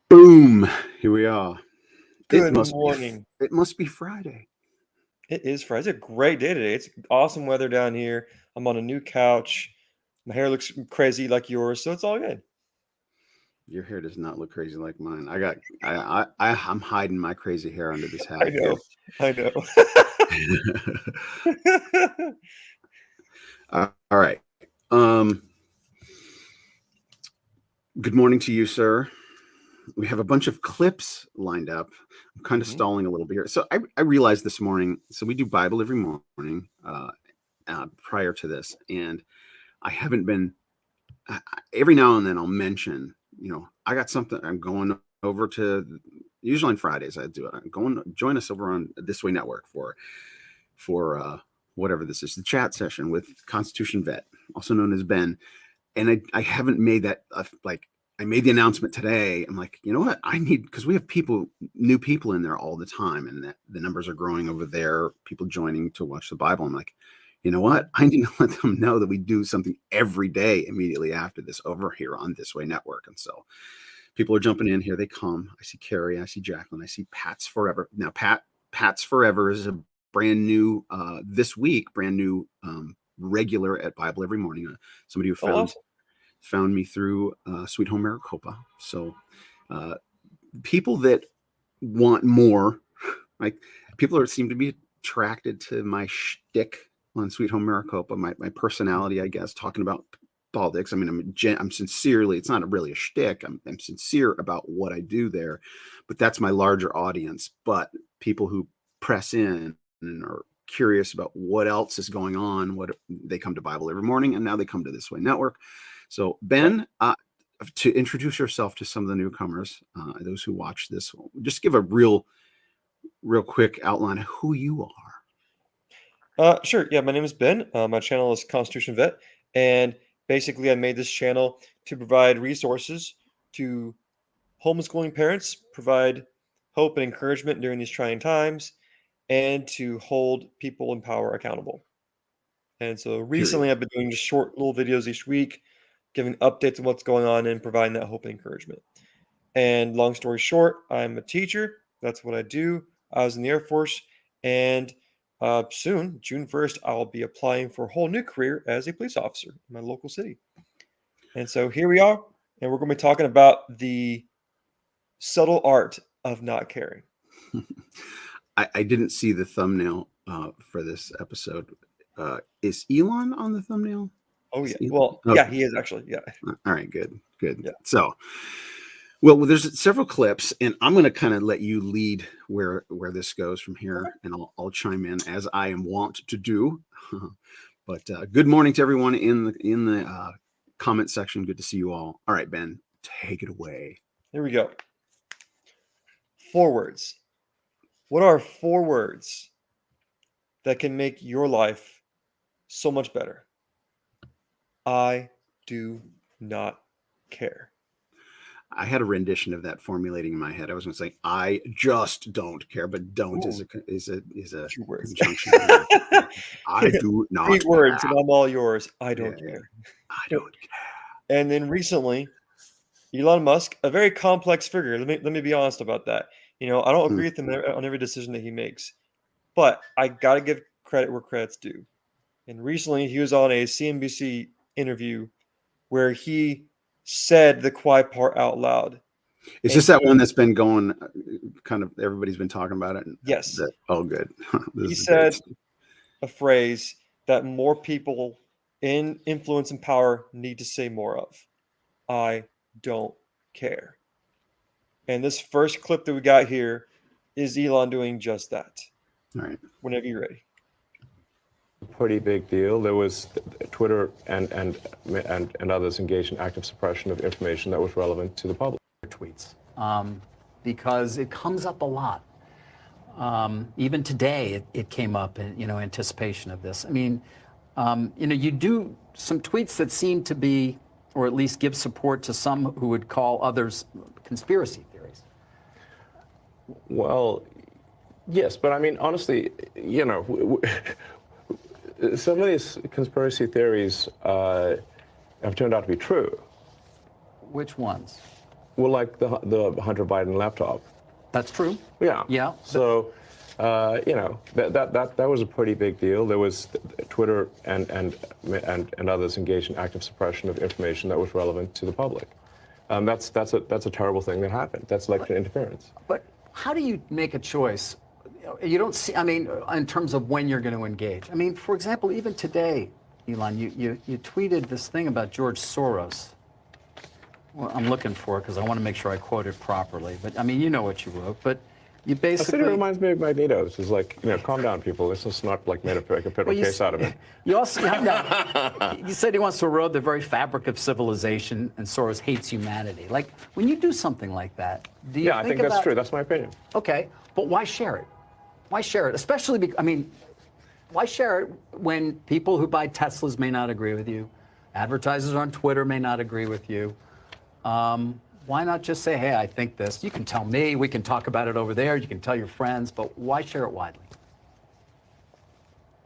Boom! Here we are. Good morning. It must be Friday. It is Friday. It's a great day today. It's awesome weather down here. I'm on a new couch. My hair looks crazy like yours, so it's all good. Your hair does not look crazy like mine. I'm hiding my crazy hair under this I hat here. know. I know. All right. Good morning to you, sir. We have a bunch of clips lined up. I'm kind of stalling a little bit here. So I realized this morning. So we do Bible every morning prior to this, and I haven't been. Every now and then I'll mention, I got something. I'm going over to. Usually on Fridays I do it. I'm going to join us over on This Way Network for whatever this is, the chat session with Constitution Vet, also known as Ben. And I haven't made that I made the announcement today. I'm like, you know what? I need, because we have new people in there all the time, and the numbers are growing over there. People joining to watch the Bible. I'm like, you know what? I need to let them know that we do something every day immediately after this over here on This Way Network. And so people are jumping in. Here they come. I see Carrie. I see Jacqueline. I see Pat's Forever. Now, Pat's Forever is a brand new, this week, brand new regular at Bible Every Morning. Somebody who found me through Sweet Home Maricopa. So people that want more, like people seem to be attracted to my shtick on Sweet Home Maricopa, my personality, I guess, talking about politics. I mean, I'm sincerely, it's not really a shtick. I'm sincere about what I do there, but that's my larger audience. But people who press in and are curious about what else is going on, what they come to Bible Every Morning, and now they come to This Way Network. So Ben, to introduce yourself to some of the newcomers, those who watch this, just give a real quick outline of who you are. Sure. Yeah, my name is Ben. My channel is Constitution Vet, and basically I made this channel to provide resources to homeschooling parents, provide hope and encouragement during these trying times, and to hold people in power accountable. And so recently I've been doing just short little videos each week, giving updates on what's going on and providing that hope and encouragement. And long story short, I'm a teacher. That's what I do. I was in the Air Force, and soon, June 1st, I'll be applying for a whole new career as a police officer in my local city. And so here we are, and we're going to be talking about the subtle art of not caring. I didn't see the thumbnail for this episode. Is Elon on the thumbnail? Oh, yeah. Well, okay. Yeah, he is actually. Yeah. All right, good. Yeah. So, well, there's several clips, and I'm going to kind of let you lead where this goes from here, and I'll chime in as I am wont to do. But good morning to everyone in the comment section. Good to see you all. All right, Ben, take it away. Here we go. 4 words. What are 4 words that can make your life so much better? I do not care. I had a rendition of that formulating in my head. I was going to say, I just don't care, but don't is a conjunction. I do not 8 words, and I'm all yours. I don't care. I don't care. And then recently, Elon Musk, a very complex figure. Let me be honest about that. I don't agree with him on every decision that he makes, but I got to give credit where credit's due. And recently, he was on a CNBC interview where he said the quiet part out loud. Is this that one that's been going, kind of, everybody's been talking about it? Yes. Good. He said a phrase that more people in influence and power need to say more of. I don't care. And this first clip that we got here is Elon doing just that. All right. Whenever you're ready. Pretty big deal. There was Twitter and others engaged in active suppression of information that was relevant to the public. Tweets, because it comes up a lot. Even today, it came up in anticipation of this. I mean, you do some tweets that seem to be, or at least give support to some who would call others conspiracy theories. Well, yes, but I mean, honestly, some of these conspiracy theories have turned out to be true. Which ones? Well, like the Hunter Biden laptop. That's true. Yeah. Yeah. So, you know, that was a pretty big deal. There was Twitter and others engaged in active suppression of information that was relevant to the public. That's a terrible thing that happened. That's election interference. But how do you make a choice? You don't see, I mean, in terms of when you're going to engage. I mean, for example, even today, Elon, you tweeted this thing about George Soros. Well, I'm looking for it because I want to make sure I quote it properly. But I mean, you know what you wrote. But you I basically. said it reminds me of Magneto. This is like, you know, calm down, people. This is not like made a federal case out of it. You also you said he wants to erode the very fabric of civilization, and Soros hates humanity. Like, when you do something like that, do you Yeah, I think that's true. That's my opinion. Okay, but why share it? Why share it? Especially, I mean, why share it when people who buy Teslas may not agree with you, advertisers on Twitter may not agree with you? Why not just say, hey, I think this? You can tell me, we can talk about it over there, you can tell your friends, but why share it widely?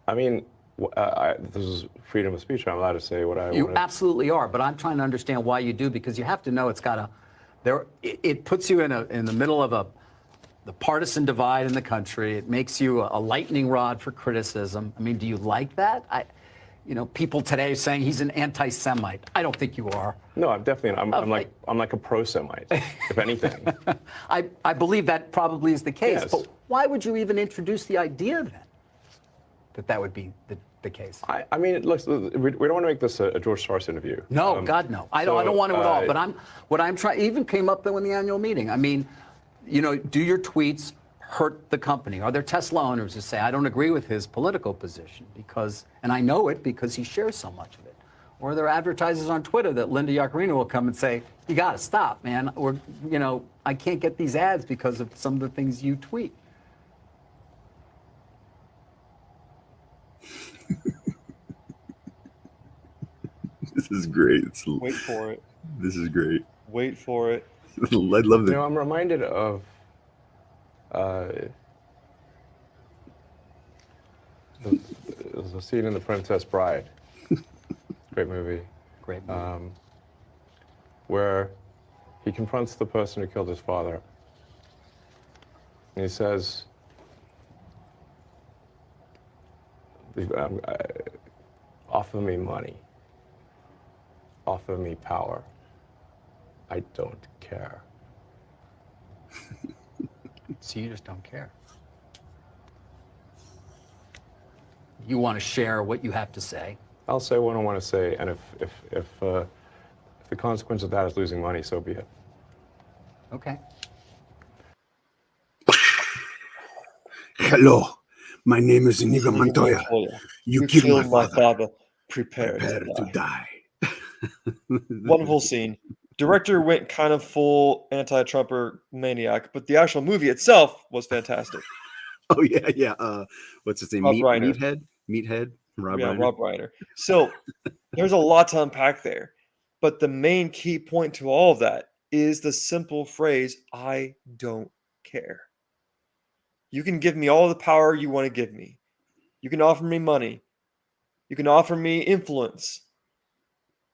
I mean, this is freedom of speech. I'm allowed to say what I want. You absolutely are, but I'm trying to understand why you do, because you have to know it's got it puts you in the middle of the partisan divide in the country. It makes you a lightning rod for criticism. I mean, do you like that? You know, people today saying he's an anti-Semite. I don't think you are. No, I'm definitely. I'm like a pro-Semite, if anything. I believe that probably is the case. Yes. But why would you even introduce the idea then that would be the case? I mean, look, we don't want to make this a George Soros interview. No, God, no. I don't want to at all. But what I'm trying, even came up though in the annual meeting. I mean, you know, do your tweets hurt the company? Are there Tesla owners who say, I don't agree with his political position because, and I know it because he shares so much of it? Or are there advertisers on Twitter that Linda Yaccarino will come and say, you got to stop, man. Or, you know, I can't get these ads because of some of the things you tweet. This is great. Wait for it. This is great. Wait for it. I love You know, I'm reminded of there's a scene in The Princess Bride. Great movie. Great movie. Where he confronts the person who killed his father. And he says, offer me money. Offer me power. I don't care. So you just don't care. You want to share what you have to say. I'll say what I want to say, and if the consequence of that is losing money, so be it. Okay. Hello, my name is Inigo Montoya. You killed my father. Prepare to die. Wonderful scene. Director went kind of full anti-Trumper maniac, but the actual movie itself was fantastic. Oh yeah. What's his name? Rob Reiner. Meathead. Rob Yeah, Reiner. Rob Reiner. So there's a lot to unpack there, but the main key point to all of that is the simple phrase, I don't care. You can give me all the power you want to give me. You can offer me money. You can offer me influence.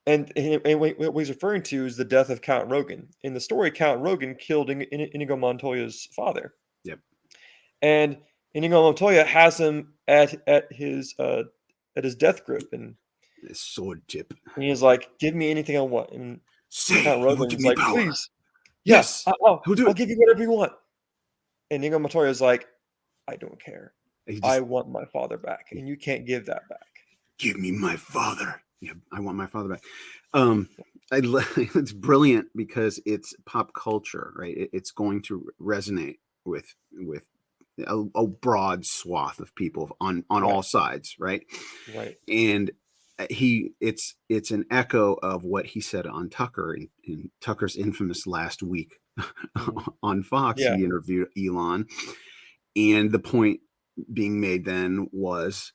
And what he's referring to is the death of Count Rogan. In the story, Count Rogan killed Inigo Montoya's father. Yep. And Inigo Montoya has him at his death grip, and His sword tip. he's like, "Give me anything I want." And Say Count you will Rogan's give me like, power. "Please, Yes, I'll he'll do it." give you whatever you want." And Inigo Montoya's like, "I don't care. He just, I want my father back, and you can't give that back." give me my father. Yeah, I want my father back. It's brilliant because it's pop culture, right? It's going to resonate with a broad swath of people on all sides, right? Right. And it's an echo of what he said on Tucker in Tucker's infamous last week on Fox. Yeah. He interviewed Elon, and the point being made then was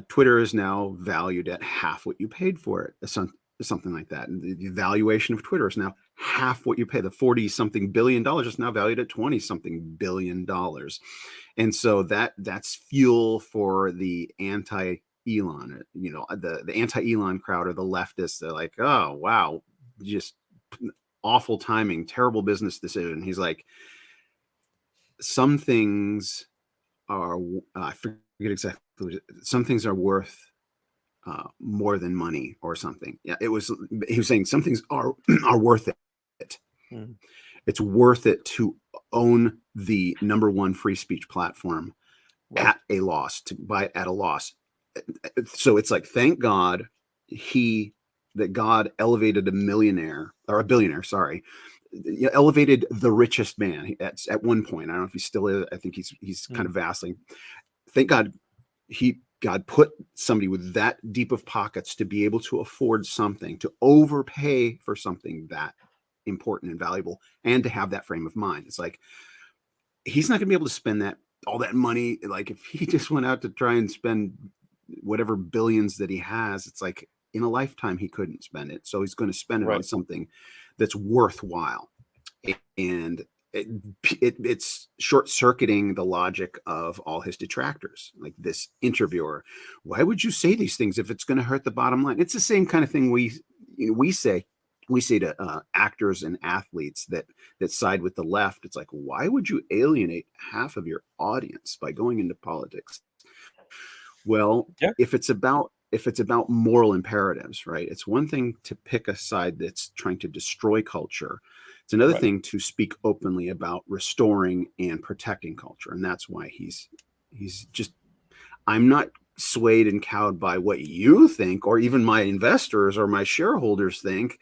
Twitter is now valued at half what you paid for it, something like that. And the valuation of Twitter is now half what you pay. The 40-something billion dollars is now valued at 20-something billion dollars. And so that's fuel for the anti-Elon, the anti-Elon crowd or the leftists. They're like, oh, wow, just awful timing, terrible business decision. He's like, some things are, I forget exactly, some things are worth more than money or something. Yeah, he was saying some things are worth it. Mhm. It's worth it to own the number one free speech platform Right. at a loss, to buy it at a loss. So it's like, thank God that God elevated a millionaire or a billionaire, sorry, elevated the richest man at one point. I don't know if he still is. I think he's kind of vacillating. Thank God God put somebody with that deep of pockets to be able to afford something, to overpay for something that important and valuable, and to have that frame of mind. It's like, he's not going to be able to spend all that money. Like, if he just went out to try and spend whatever billions that he has, it's like in a lifetime he couldn't spend it. So he's going to spend it on something that's worthwhile. And it's short-circuiting the logic of all his detractors, like this interviewer. Why would you say these things if it's going to hurt the bottom line? It's the same kind of thing we say to actors and athletes that side with the left. It's like, why would you alienate half of your audience by going into politics? Well, if it's about moral imperatives, right? It's one thing to pick a side that's trying to destroy culture. It's another thing to speak openly about restoring and protecting culture. And that's why he's just, I'm not swayed and cowed by what you think, or even my investors or my shareholders think.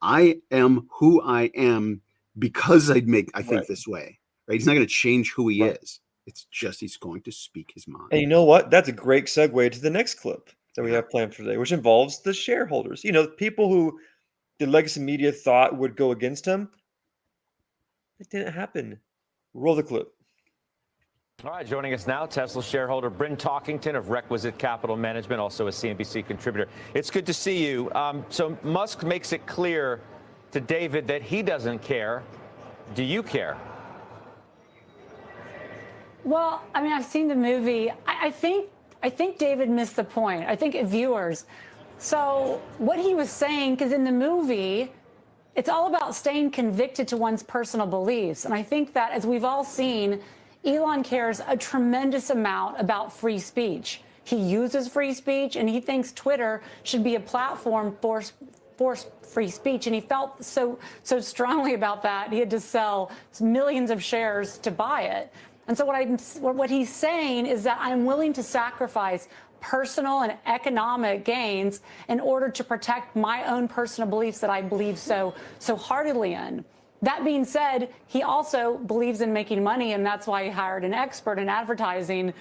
I am who I am because I think this way, right? He's not going to change who he is. It's just, he's going to speak his mind. And you know what? That's a great segue to the next clip that we have planned for today, which involves the shareholders. People who the legacy media thought would go against him. It didn't happen. Roll the clip. All right, joining us now, Tesla shareholder Bryn Talkington of Requisite Capital Management, also a CNBC contributor. It's good to see you. So Musk makes it clear to David that he doesn't care. Do you care? Well, I mean, I've seen the movie. I think David missed the point. I think viewers. So what he was saying, because in the movie, it's all about staying convicted to one's personal beliefs. And I think that, as we've all seen, Elon cares a tremendous amount about free speech. He uses free speech, and he thinks Twitter should be a platform for free speech. And he felt so strongly about that, he had to sell millions of shares to buy it. And so what he's saying is that I'm willing to sacrifice personal and economic gains in order to protect my own personal beliefs that I believe so heartedly in. That being said, he also believes in making money, and that's why he hired an expert in advertising,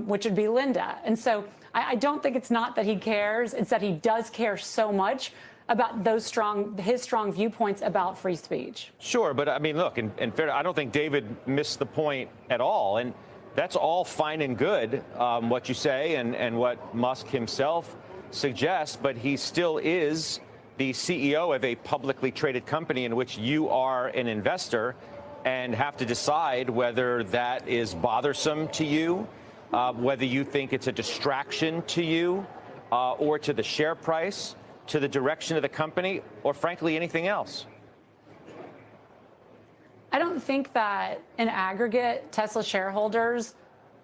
which would be Linda. And so I don't think it's not that he cares, it's that he does care so much about his strong viewpoints about free speech. Sure, but I mean, look, in fair, I don't think David missed the point at all. And that's all fine and good, what you say and what Musk himself suggests, but he still is the CEO of a publicly traded company in which you are an investor and have to decide whether that is bothersome to you, whether you think it's a distraction to you or to the share price, to the direction of the company, or frankly, anything else. I don't think that in aggregate, Tesla shareholders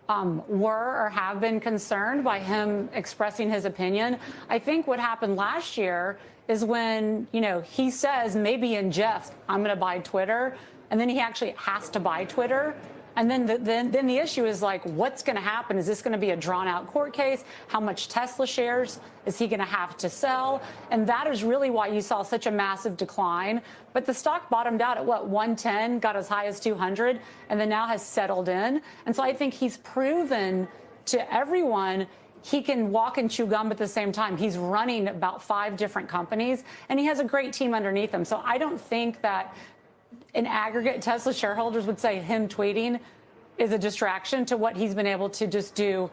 were or have been concerned by him expressing his opinion. I think what happened last year is when, he says, maybe in jest, I'm going to buy Twitter, and then he actually has to buy Twitter. And then the issue is like, what's going to happen? Is this going to be a drawn-out court case? How much Tesla shares is he going to have to sell? And that is really why you saw such a massive decline. But the stock bottomed out at, 110, got as high as 200, and then now has settled in. And so I think he's proven to everyone he can walk and chew gum at the same time. He's running about 5 different companies, and he has a great team underneath him. So I don't think that in aggregate, Tesla shareholders would say him tweeting is a distraction to what he's been able to just do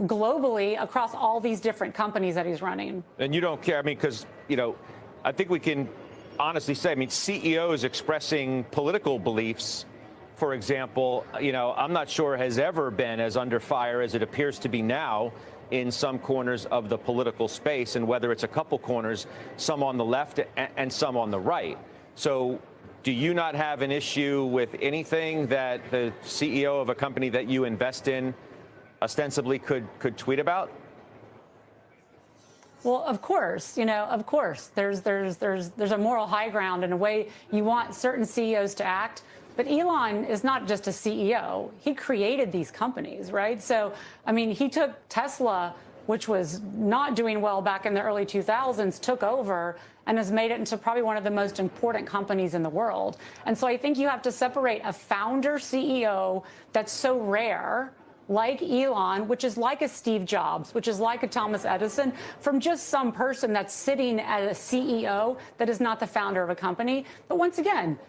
globally across all these different companies that he's running. And you don't care, I mean, because, I think we can honestly say, CEOs expressing political beliefs, for example, I'm not sure has ever been as under fire as it appears to be now. in some corners of the political space, and whether it's a couple corners, some on the left and some on the right. So do you not have an issue with anything that the CEO of a company that you invest in ostensibly could tweet about? Well, of course, of course, there's a moral high ground in a way you want certain CEOs to act. But Elon is not just a CEO. He created these companies, right? So, I mean, he took Tesla, which was not doing well back in the early 2000s, took over and has made it into probably one of the most important companies in the world. And so I think you have to separate a founder CEO that's so rare, like Elon, which is like a Steve Jobs, which is like a Thomas Edison, from just some person that's sitting as a CEO that is not the founder of a company. But once again,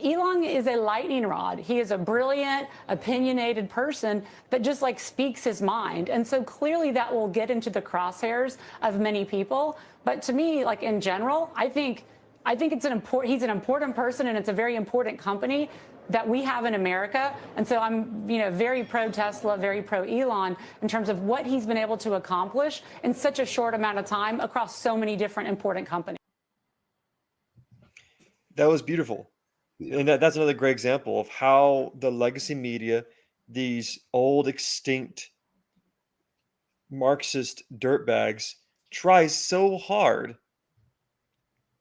Elon is a lightning rod. He is a brilliant, opinionated person that just like speaks his mind. And so clearly that will get into the crosshairs of many people. But to me, like in general, I think it's he's an important person, and it's a very important company that we have in America. And so I'm, very pro Tesla, very pro Elon in terms of what he's been able to accomplish in such a short amount of time across so many different important companies. That was beautiful. And that's another great example of how the legacy media, these old extinct Marxist dirtbags, try so hard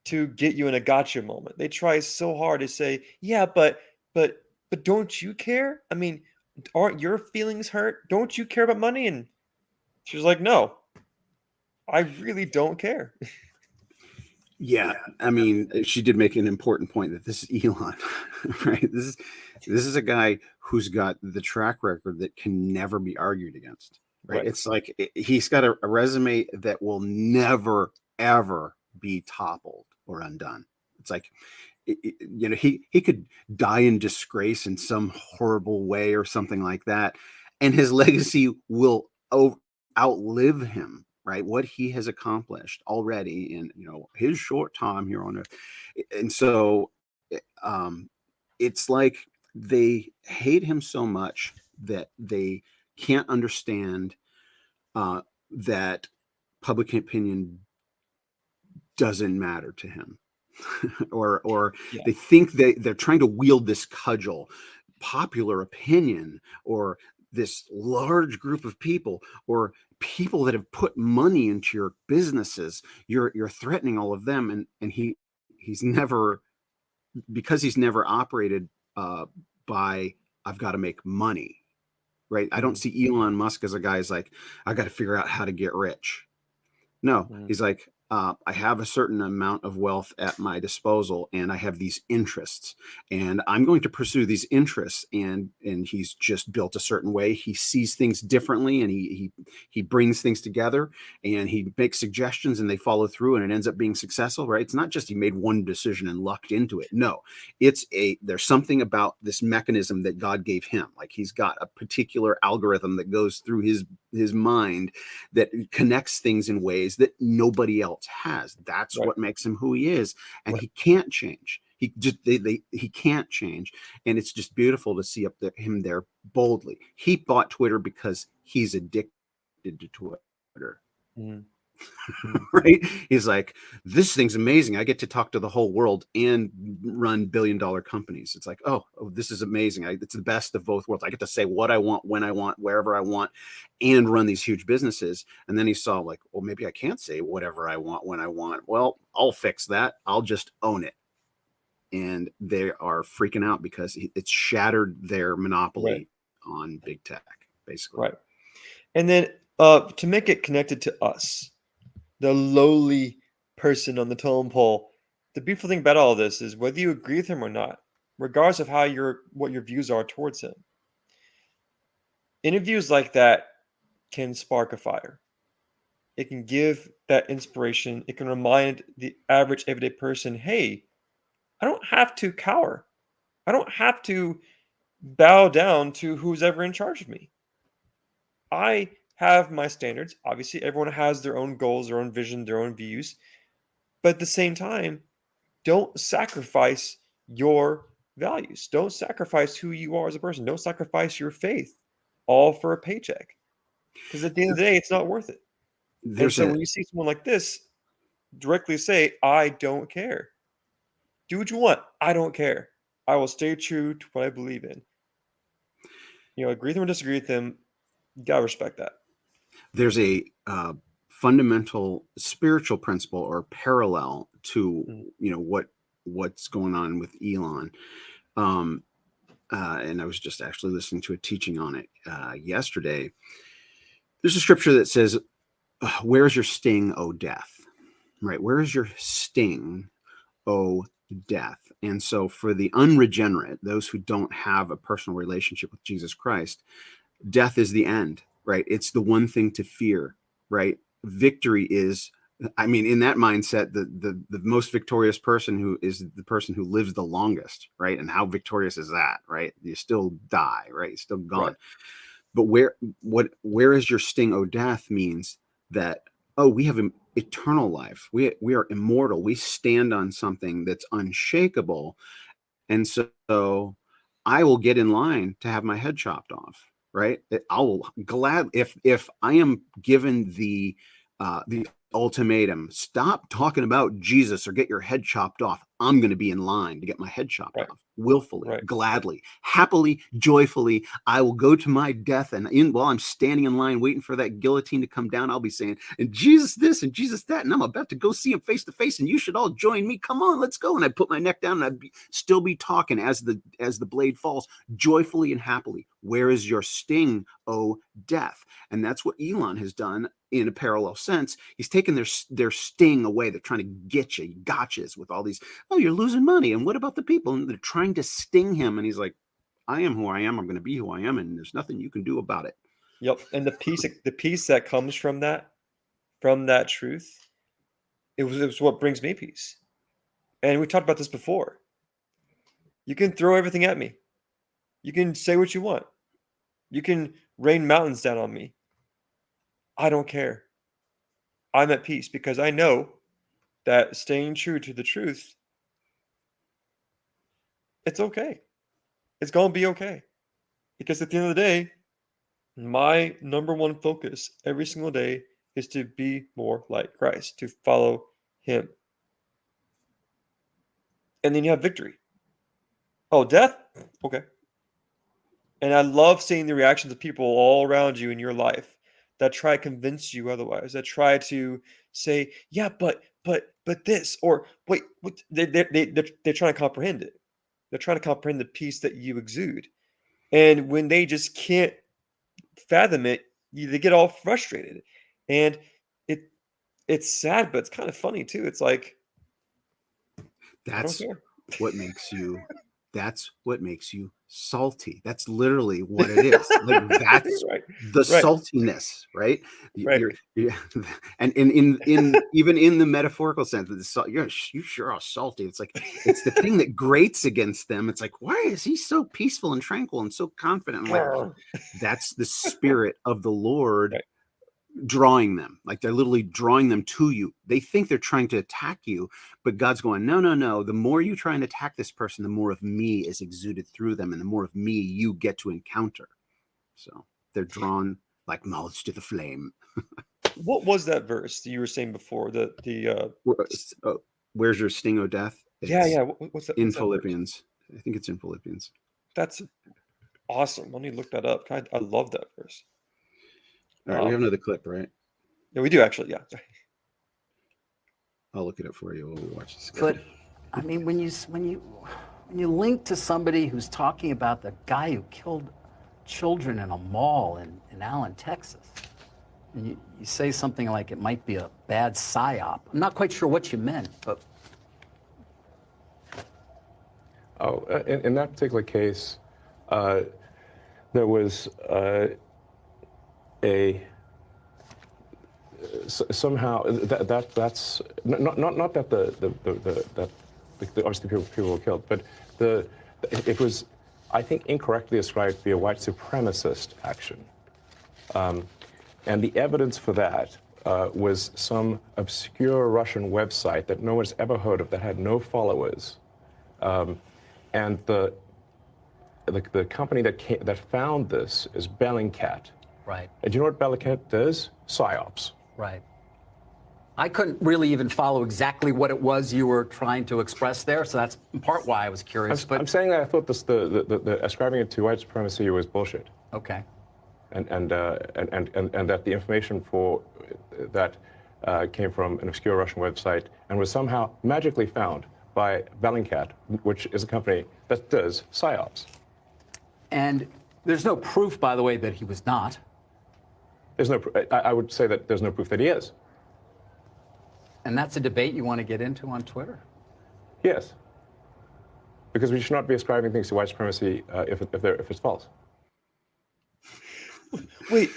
to get you in a gotcha moment. They try so hard to say, yeah, but don't you care? I mean, aren't your feelings hurt? Don't you care about money? And she was like, no, I really don't care. Yeah, I mean, she did make an important point that this is Elon, right? This is a guy who's got the track record that can never be argued against, right? Right. It's like he's got a resume that will never ever be toppled or undone. It's like he could die in disgrace in some horrible way or something like that, and his legacy will outlive him. Right, what he has accomplished already in his short time here on Earth, and so it's like they hate him so much that they can't understand that public opinion doesn't matter to him, or Yeah. they think they're trying to wield this cudgel, popular opinion, or this large group of people, or people that have put money into your businesses. You're threatening all of them, and he's never, because he's never operated by I've got to make money, right? I don't see Elon Musk as a guy who's like, I got to figure out how to get rich. No, he's like, I have a certain amount of wealth at my disposal, and I have these interests, and I'm going to pursue these interests. And he's just built a certain way. He sees things differently, and he brings things together, and he makes suggestions, and they follow through, and it ends up being successful, right? It's not just he made one decision and lucked into it. No, there's something about this mechanism that God gave him. Like he's got a particular algorithm that goes through his mind that connects things in ways that nobody else has. That's Right. what makes him who he is, and Right. he can't change. He just he can't change, and it's just beautiful to see him there boldly. He bought Twitter because he's addicted to Twitter. Mhm. Right? He's like, this thing's amazing. I get to talk to the whole world and run billion-dollar companies. It's like, oh, this is amazing. It's the best of both worlds. I get to say what I want, when I want, wherever I want, and run these huge businesses. And then he saw like, well, maybe I can't say whatever I want, when I want. Well, I'll fix that. I'll just own it. And they are freaking out because it's shattered their monopoly on big tech, basically. Right. And then to make it connected to us, the lowly person on the totem pole, the beautiful thing about all of this is whether you agree with him or not, regardless of what your views are towards him, interviews like that can spark a fire. It can give that inspiration. It can remind the average everyday person, hey, I don't have to cower. I don't have to bow down to who's ever in charge of me. I have my standards. Obviously, everyone has their own goals, their own vision, their own views. But at the same time, don't sacrifice your values. Don't sacrifice who you are as a person. Don't sacrifice your faith, all for a paycheck. Because at the end of the day, it's not worth it. And There's so a when you see someone like this, directly say, I don't care. Do what you want. I don't care. I will stay true to what I believe in. Agree with them or disagree with them. You gotta respect that. there's a fundamental spiritual principle or parallel to what's going on with Elon. And I was just actually listening to a teaching on it yesterday. There's a scripture that says, "Where's your sting, O death?" Right? Where is your sting, O death? And so, for the unregenerate, those who don't have a personal relationship with Jesus Christ, death is the end. Right? It's the one thing to fear. Right? Victory is. I mean, in that mindset, the most victorious person who is the person who lives the longest, right? And how victorious is that, right? You still die, right? You're still gone. Right. But where is your sting, O death, means that, we have eternal life. We are immortal. We stand on something that's unshakable, and so I will get in line to have my head chopped off, right? I will glad if I am given the ultimatum, stop talking about Jesus or get your head chopped off. I'm going to be in line to get my head chopped Right. off, willfully, Right. gladly, happily, joyfully. I will go to my death, and while I'm standing in line waiting for that guillotine to come down, I'll be saying, and Jesus this and Jesus that, and I'm about to go see him face to face, and you should all join me. Come on, let's go. And I put my neck down, and I'd still be talking as the blade falls, joyfully and happily. Where is your sting, O death? And that's what Elon has done in a parallel sense. He's taken their sting away. They're trying to get you, gotchas with all these, you're losing money. And what about the people? And they're trying to sting him. And he's like, I am who I am. I'm going to be who I am. And there's nothing you can do about it. Yep. And the peace that comes from that truth, it was what brings me peace. And we talked about this before. You can throw everything at me. You can say what you want. You can rain mountains down on me. I don't care. I'm at peace because I know that staying true to the truth, it's okay. It's going to be okay. Because at the end of the day, my number one focus every single day is to be more like Christ, to follow him. And then you have victory. Oh, death? Okay. And I love seeing the reactions of people all around you in your life that try to convince you otherwise, that try to say, yeah, but this, or wait, they're trying to comprehend it. They're trying to comprehend the peace that you exude. And when they just can't fathom it, they get all frustrated. And it's sad, but it's kind of funny too. It's like, That's I don't care. that's what makes you salty. That's literally what it is. Like, that's Right. the Right. saltiness, right? Right. And in even in the metaphorical sense, you sure are salty. It's like, it's the thing that grates against them. It's like, why is he so peaceful and tranquil and so confident? I'm like, that's the spirit of the Lord. Right. Drawing them, like they're literally drawing them to you. They think they're trying to attack you, but God's going, no. The more you try and attack this person, the more of me is exuded through them, and the more of me you get to encounter. So they're drawn like moths to the flame. What was that verse that you were saying before? Where's your sting, O death? Yeah. What's that? In what's that verse? Philippians. I think it's in Philippians. That's awesome. Let me look that up. I love that verse. All right, we have another clip, right? Yeah, we do actually. Yeah. I'll look it up for you while we watch this. But I mean, when you link to somebody who's talking about the guy who killed children in a mall in Allen, Texas, and you say something like it might be a bad psyop. I'm not quite sure what you meant, but in that particular case, there was somehow that's not that that obviously people were killed, but it was, I think, incorrectly ascribed to be a white supremacist action, and the evidence for that was some obscure Russian website that no one's ever heard of, that had no followers, and the company that found this is Bellingcat. Right. And do you know what Bellingcat does? PSYOPs. Right. I couldn't really even follow exactly what it was you were trying to express there, so that's in part why I was curious. I'm saying that I thought the ascribing it to white supremacy was bullshit, Okay. and that the information for that came from an obscure Russian website and was somehow magically found by Bellingcat, which is a company that does PSYOPs. And there's no proof, by the way, that he was not. There's no. I would say that there's no proof that he is. And that's a debate you want to get into on Twitter? Yes. Because we should not be ascribing things to white supremacy if it's false. Wait.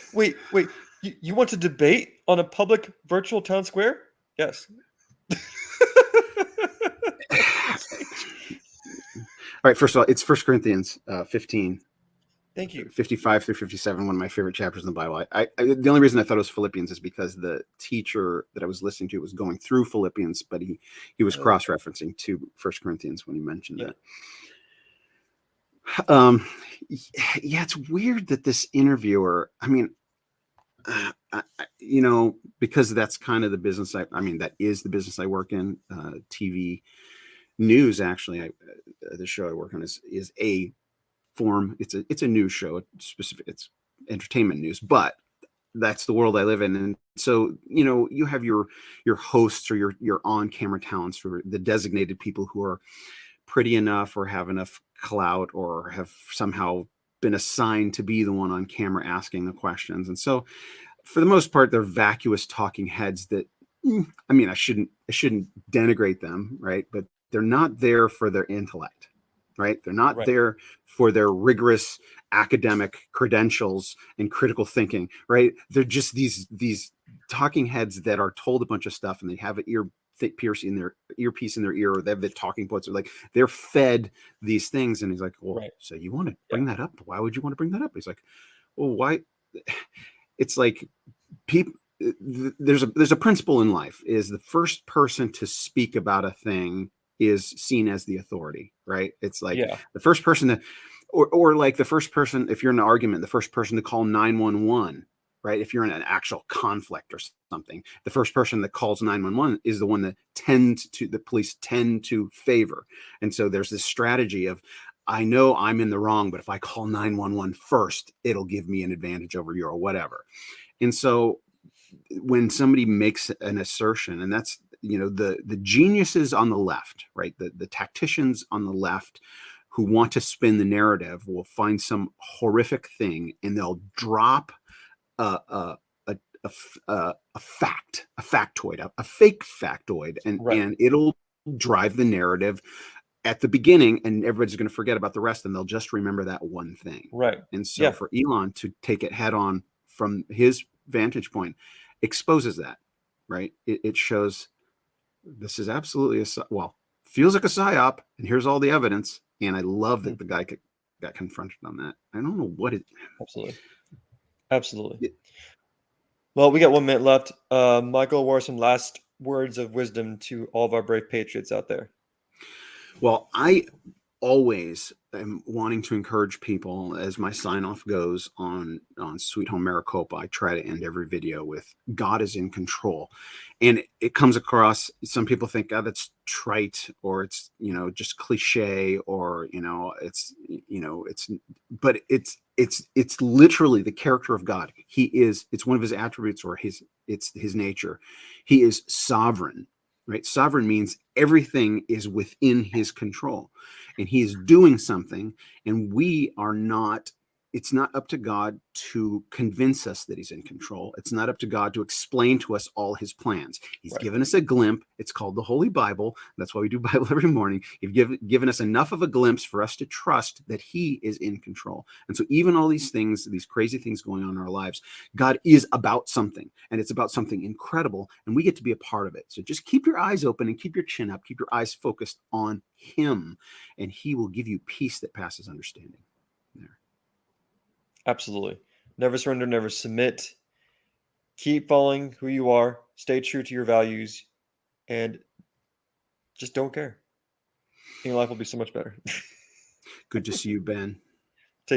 You want to debate on a public virtual town square? Yes. All right, first of all, it's 1 Corinthians 15. Thank you. 55 through 57, one of my favorite chapters in the Bible. The only reason I thought it was Philippians is because the teacher that I was listening to was going through Philippians, but he was cross-referencing to 1 Corinthians when he mentioned that. Yeah, it's weird that this interviewer, I mean, because that's kind of the business that is the business I work in, TV news. Actually, the show I work on is a form. It's a news show. It's entertainment news, but that's the world I live in. And so, you have your hosts or your on-camera talents, or the designated people who are pretty enough or have enough clout or have somehow been assigned to be the one on camera asking the questions. And so for the most part, they're vacuous talking heads that, I shouldn't denigrate them, right? But they're not there for their intellect, right? They're not there for their rigorous academic credentials and critical thinking, right? They're just these talking heads that are told a bunch of stuff, and they have an earpiece in their ear, or they have the talking points, or like they're fed these things. And he's like, well, so you want to bring that up? Why would you want to bring that up? He's like, well, why? It's like people. There's a principle in life: is the first person to speak about a thing is seen as the authority, right? It's like the first person to, or like the first person, if you're in an argument, the first person to call 911, right? If you're in an actual conflict or something, the first person that calls 911 is the one that the police tend to favor. And so there's this strategy of, I know I'm in the wrong, but if I call 911 first, it'll give me an advantage over you or whatever. And so when somebody makes an assertion, and that's, the geniuses on the left, right? The tacticians on the left who want to spin the narrative will find some horrific thing, and they'll drop a factoid, a fake factoid, and it'll drive the narrative at the beginning, and everybody's going to forget about the rest, and they'll just remember that one thing. Right. And so for Elon to take it head on from his vantage point exposes that, right? It shows this is absolutely feels like a psyop, and here's all the evidence. And I love that the guy got confronted on that. I don't know what it. Absolutely. Yeah. Well, we got 1 minute left. Michael, what are some last words of wisdom to all of our brave patriots out there? Well, I always am wanting to encourage people, as my sign off goes on Sweet Home Maricopa. I try to end every video with God is in control. And it comes across, some people think, oh, that's trite, or it's, just cliche, or, but it's literally the character of God. It's one of his attributes, or it's his nature. He is sovereign. Right? Sovereign means everything is within his control, and he is doing something, and we are not. It's not up to God to convince us that he's in control. It's not up to God to explain to us all his plans. He's given us a glimpse. It's called the Holy Bible. That's why we do Bible every morning. You've given us enough of a glimpse for us to trust that he is in control. And so even all these things, these crazy things going on in our lives, God is about something, and it's about something incredible, and we get to be a part of it. So just keep your eyes open and keep your chin up. Keep your eyes focused on him, and he will give you peace that passes understanding. There. Absolutely. Never surrender, never submit. Keep following who you are. Stay true to your values, and just don't care. And your life will be so much better. Good to see you, Ben.